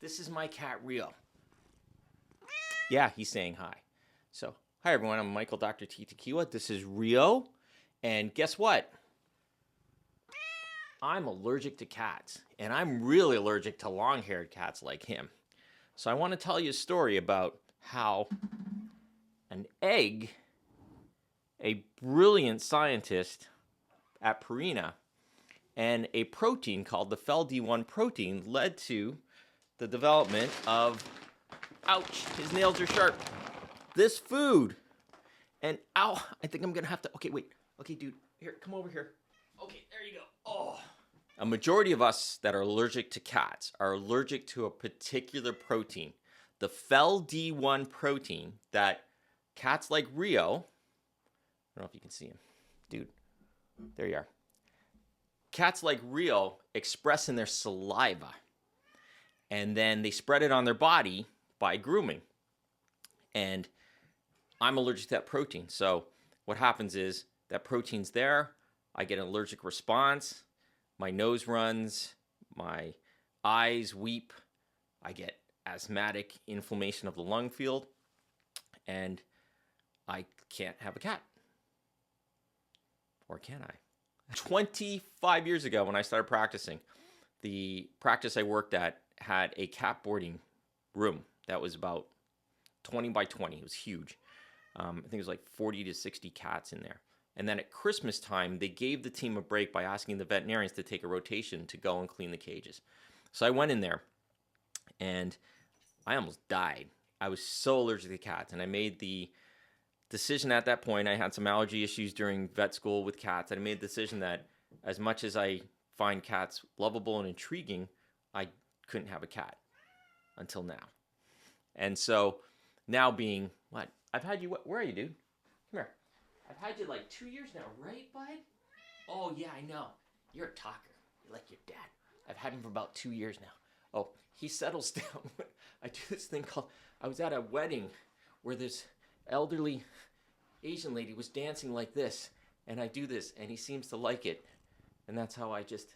This is my cat, Rio. Yeah, he's saying hi. So, hi everyone, I'm Michael Dr. T. Tokiwa. This is Rio. And guess what? I'm allergic to cats. And I'm really allergic to long-haired cats like him. So I want to tell you a story about how an egg, a brilliant scientist at Purina, and a protein called the FeLD1 protein led to the development of, ouch, his nails are sharp, this food. And ow, I think I'm gonna have to, okay, wait. Okay, dude, here, come over here. Okay, there you go. Oh. A majority of us that are allergic to cats are allergic to a particular protein, the FeLD1 protein that cats like Rio, I don't know if you can see him. Dude, there you are. Cats like Rio express in their saliva, and then they spread it on their body by grooming. And I'm allergic to that protein. So what happens is that protein's there. I get an allergic response. My nose runs. My eyes weep. I get asthmatic inflammation of the lung field. And I can't have a cat. Or can I? 25 years ago when I started practicing, the practice I worked at had a cat boarding room that was about 20 by 20. It was huge. I think it was like 40 to 60 cats in there. And then at Christmas time, they gave the team a break by asking the veterinarians to take a rotation to go and clean the cages. So I went in there and I almost died. I was so allergic to cats, and I made the decision at that point. I had some allergy issues during vet school with cats. And I made the decision that as much as I find cats lovable and intriguing, I couldn't have a cat until now. And so now being, what? I've had you, where are you, dude? Come here. I've had you like 2 years now, right, bud? Oh, yeah, I know. You're a talker. You're like your dad. I've had him for about 2 years now. Oh, he settles down. I do this thing called, I was at a wedding where this elderly Asian lady was dancing like this, and I do this, and he seems to like it. And that's how I just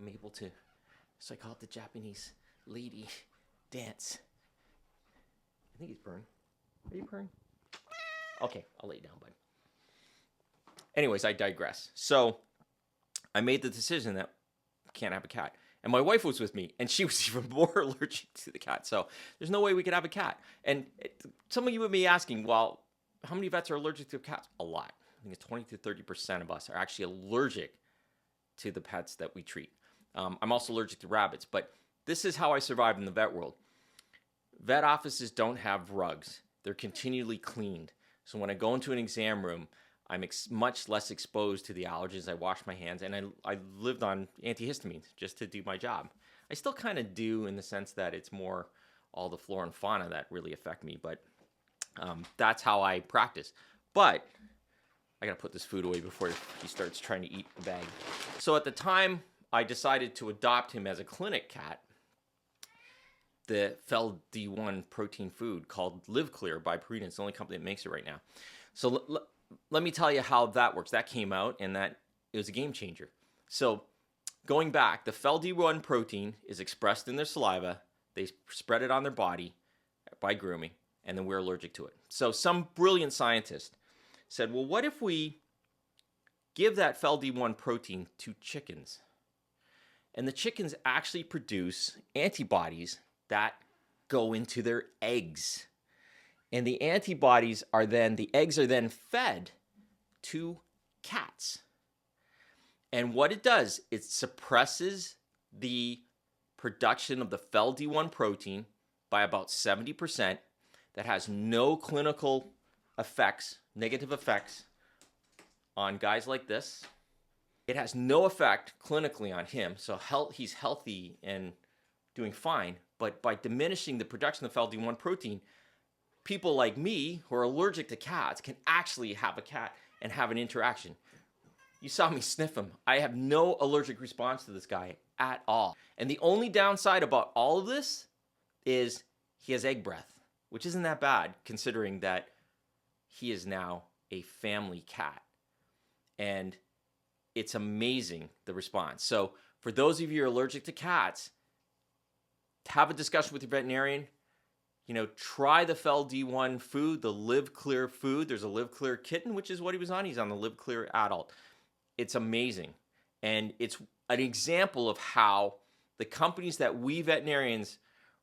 am able to, so I call it the Japanese lady dance. I think he's purring. Are you purring? Okay, I'll lay down, bud. Anyways, I digress. So I made the decision that I can't have a cat. And my wife was with me, and she was even more allergic to the cat. So there's no way we could have a cat. And some of you would be asking, well, how many vets are allergic to cats? A lot. I think it's 20 to 30% of us are actually allergic to the pets that we treat. I'm also allergic to rabbits, but this is how I survive in the vet world. Vet offices don't have rugs. They're continually cleaned. So when I go into an exam room, I'm much less exposed to the allergens. I wash my hands, and I lived on antihistamines just to do my job. I still kind of do in the sense that it's more all the flora and fauna that really affect me, but that's how I practice. But I gotta put this food away before he starts trying to eat the bag. So at the time I decided to adopt him as a clinic cat, the FeLD1 protein food called Live Clear by Purina. It's the only company that makes it right now. So let me tell you how that works. That came out, and that it was a game changer. So going back, the FeLD1 protein is expressed in their saliva. They spread it on their body by grooming, and then we're allergic to it. So some brilliant scientist said, well, what if we give that FeLD1 protein to chickens? And the chickens actually produce antibodies that go into their eggs. And the antibodies are then, the eggs are then fed to cats. And what it does, it suppresses the production of the FeLD1 protein by about 70%. That has no clinical effects, negative effects on guys like this. It has no effect clinically on him. So he's healthy and doing fine. But by diminishing the production of FeLD1 protein, people like me who are allergic to cats can actually have a cat and have an interaction. You saw me sniff him. I have no allergic response to this guy at all. And the only downside about all of this is he has egg breath, which isn't that bad considering that he is now a family cat. And it's amazing, the response. So for those of you who are allergic to cats, have a discussion with your veterinarian. Try the Fel D1 food, the Live Clear food. There's a Live Clear kitten, which is what he was on. He's on the Live Clear adult. It's amazing. And it's an example of how the companies that we veterinarians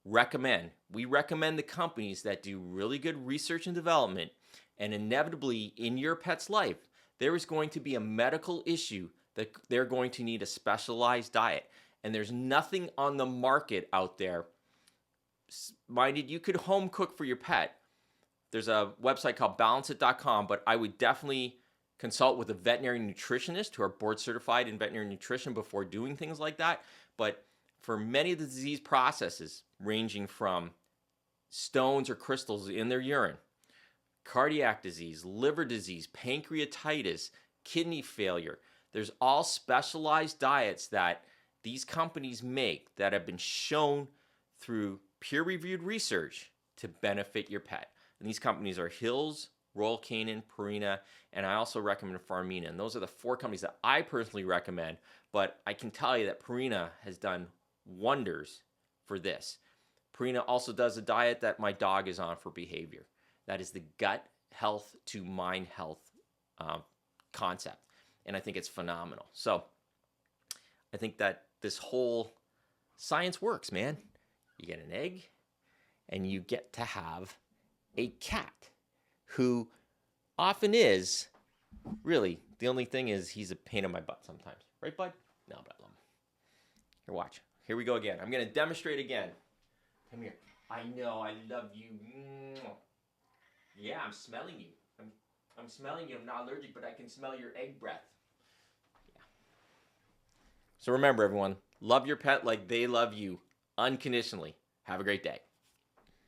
recommend, we recommend the companies that do really good research and development. And inevitably, in your pet's life, there is going to be a medical issue that they're going to need a specialized diet. And there's nothing on the market out there. Minded, you could home cook for your pet. There's a website called balanceit.com, but I would definitely consult with a veterinary nutritionist who are board certified in veterinary nutrition before doing things like that. But for many of the disease processes, ranging from stones or crystals in their urine, cardiac disease, liver disease, pancreatitis, kidney failure, there's all specialized diets that these companies make that have been shown through peer-reviewed research to benefit your pet. And these companies are Hills, Royal Canin, Purina, and I also recommend Farmina. And those are the 4 companies that I personally recommend, but I can tell you that Purina has done wonders for this. Purina also does a diet that my dog is on for behavior. That is the gut health to mind health concept. And I think it's phenomenal. So I think that this whole science works, man. You get an egg, and you get to have a cat who often is, really, the only thing is he's a pain in my butt sometimes. Right, bud? No, but I love him. Here, watch. Here we go again. I'm going to demonstrate again. Come here. I know, I love you. Yeah, I'm smelling you. I'm smelling you. I'm not allergic, but I can smell your egg breath. Yeah. So remember, everyone, love your pet like they love you. Unconditionally. Have a great day.